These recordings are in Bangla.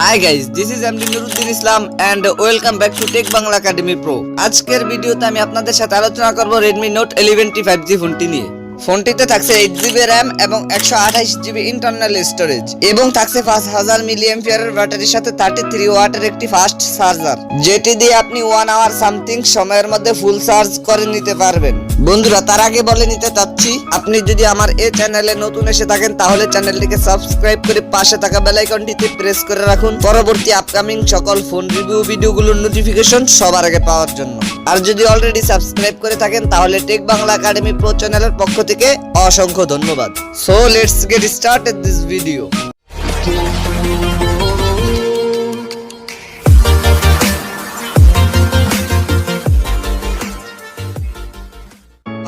Hi guys, this is MD Nuruddin Islam and welcome back to Tech Bangla Academy Pro. আজকের ভিডিওতে আমি আপনাদের সাথে আলোচনা করব Redmi Note 11 T5G ফোনটি নিয়ে। ফোনটিতে থাকছে 8GB RAM এবং 128GB ইন্টারনাল স্টোরেজ এবং থাকছে 5000 মিলিঅ্যাম্পিয়ারের ব্যাটারির সাথে 33 ওয়াটের একটি ফাস্ট চার্জার, যেটি দিয়ে আপনি 1 আওয়ার সামথিং সময়ের মধ্যে ফুল চার্জ করে নিতে পারবেন। বন্ধুরা, তার আগে বলে নিতে চাচ্ছি, আপনি যদি আমার এই চ্যানেলে নতুন এসে থাকেন তাহলে চ্যানেলটিকে সাবস্ক্রাইব করে পাশে থাকা বেল আইকনটিতে প্রেস করে রাখুন পরবর্তী আপকামিং সকল ফোন রিভিউ ভিডিওগুলোর নোটিফিকেশন সবার আগে পাওয়ার জন্য। আর যদি অলরেডি সাবস্ক্রাইব করে থাকেন তাহলে টেক বাংলা একাডেমি প্রো চ্যানেলের পক্ষ থেকে অসংখ্য ধন্যবাদ। So let's get started this video.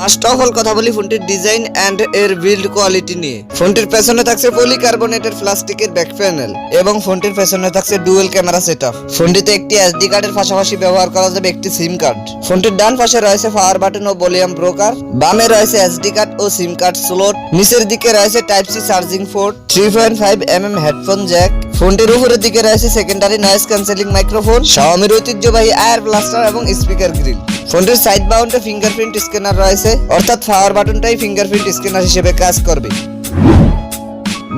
First of all কথা বলি ফোনটির ডিজাইন এন্ড এর বিল্ড কোয়ালিটি নিয়ে। ফোনটির পেছনে থাকছে পলিকার্বনেটের প্লাস্টিকের ব্যাক প্যানেল এবং ফোনটির পেছনে থাকছে ডুয়াল ক্যামেরা সেটআপ। ফোনটিতে একটি এসডি কার্ডের পাশাপাশি ব্যবহার করা যাবে একটি সিম কার্ড। ফোনটির ডান পাশে রয়েছে পাওয়ার বাটন ও ভলিউম ব্রোকার, বামে রয়েছে এসডি কার্ড ও সিম কার্ড স্লট, নিচের দিকে রয়েছে type C charging port, 3.5mm headphone jack. ফোনটির উপরের দিকে রয়েছে সেকেন্ডারি নয়েজ ক্যান্সেলিং মাইক্রোফোন, শাওমির ঐতিহ্যবাহী এয়ার ব্লাস্টার এবং স্পিকার গ্রিল। ফোনটির সাইড মাউন্টে ফিঙ্গারপ্রিন্ট স্ক্যানার রয়েছে, অর্থাৎ পাওয়ার বাটনটাই ফিঙ্গারপ্রিন্ট স্ক্যানার হিসেবে কাজ করবে।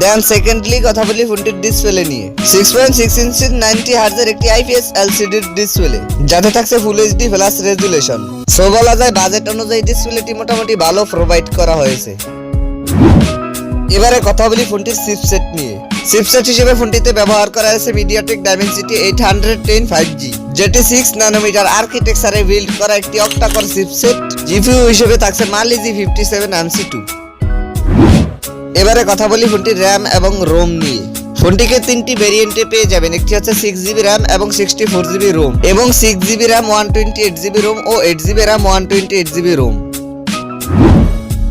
দেন সেকেন্ডলি কথা বলি ফোনটির ডিসপ্লে নিয়ে। 6.6 ইঞ্চির 90 হার্জের একটি আইপিএস এলসিডি ডিসপ্লে, যাতে থাকছে full HD plus resolution. So বলা যায় বাজেট অনুযায়ী ডিসপ্লেটি মোটামুটি ভালো প্রোভাইড করা হয়েছে। এবারে কথা বলি ফোনটির চিপসেট নিয়ে। চিপসেট হিসেবে ফোনটিতে ব্যবহার করা হয়েছে মিডিয়াটেক ডাইমেনসিটি 810 5G, যেটি 6 ন্যানোমিটার আর্কিটেকচারে বিল্ড করা একটি অক্টা-কোর চিপসেট। জিপিইউ হিসেবে থাকছে Mali G57MC2। এবারে কথা বলি ফোনটির র্যাম এবং রোম নিয়ে। ফোনটিকে তিনটি ভেরিয়েন্টে পেয়ে যাবেন, একটি হচ্ছে 6GB RAM এবং 64GB ROM এবং 6GB RAM 128GB ROM ও 8GB RAM 128GB ROM।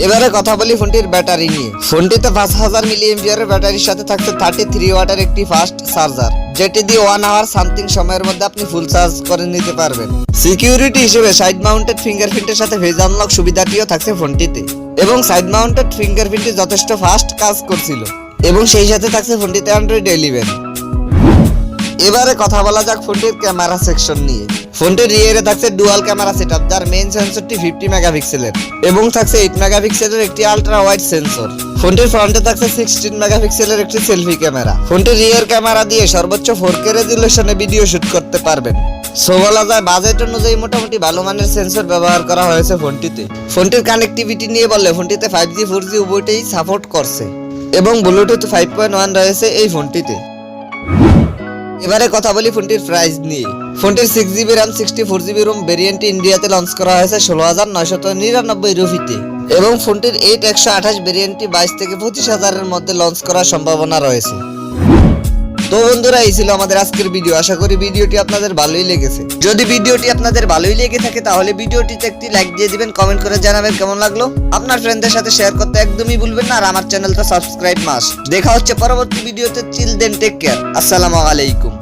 এবারে কথা বলি ফোনটির ব্যাটারি নিয়ে। ফোনটিতে 5000 মিলিঅ্যাম্পিয়ারের ব্যাটারির সাথে থাকছে 33 ওয়াটের একটি ফাস্ট চার্জার, যেটি দিয়ে 1 আওয়ার সামথিং সময়ের মধ্যে আপনি ফুল চার্জ করে নিতে পারবেন। সিকিউরিটি হিসেবে সাইড মাউন্টেড ফিঙ্গারপ্রিন্টের সাথে ফেস আনলক সুবিধাটিও থাকছে ফোনটিতে এবং সাইড মাউন্টেড ফিঙ্গারপ্রিন্টটি যথেষ্ট ফাস্ট কাজ করছিল এবং সেই সাথে থাকছে ফোনটিতে Android 11। এবারে কথা বলা যাক ফোনটির ক্যামেরা সেকশন নিয়ে। ফোনটির রিয়ারে থাকছে ডুয়াল ক্যামেরা সেটআপ, যার মেইন সেন্সরটি 50 মেগাপিক্সেলের এবং থাকছে 8 মেগাপিক্সেলের একটি আলট্রা ওয়াইড সেন্সর। ফোনটির ফ্রন্টে থাকছে 16 মেগাপিক্সেলের একটি সেলফি ক্যামেরা। ফোনটির রিয়ার ক্যামেরা দিয়ে সর্বোচ্চ 4K রেজুলেশনে ভিডিও শুট করতে পারবেন। সো বলা যায় বাজেট অনুযায়ী মোটামুটি ভালো মানের সেন্সর ব্যবহার করা হয়েছে ফোনটিতে। ফোনটির কানেক্টিভিটি নিয়ে বললে ফোনটিতে 5G 4G উভয়টাই সাপোর্ট করছে এবং ব্লুটুথ 5.1 রয়েছে এই ফোনটিতে। এবারে কথা বলি ফোনটির প্রাইস নিয়ে। ফোনটির 6GB RAM 64GB ROM ভেরিয়েন্টটি ইন্ডিয়াতে লঞ্চ করা হয়েছে 16999 রুপিতে এবং ফোনটির 8/128 ভেরিয়েন্টটি 22 থেকে 25,000 এর মধ্যে লঞ্চ করার সম্ভাবনা রয়েছে। তো বন্ধুরা, এই ছিল আমাদের আজকের ভিডিও। আশা করি ভিডিওটি আপনাদের ভালোই লেগেছে। যদি ভিডিওটি আপনাদের ভালোই লেগে থাকে তাহলে ভিডিওটিতে একটি লাইক দিয়ে দিবেন, কমেন্ট করে জানাবেন কেমন লাগলো। আপনার ফ্রেন্ডদের সাথে শেয়ার করতে একদমই ভুলবেন না, আর আমার চ্যানেলটা সাবস্ক্রাইব মাস্ট। দেখা হচ্ছে পরবর্তী ভিডিওতে। চিল দেন, টেক কেয়ার, আসসালামু আলাইকুম।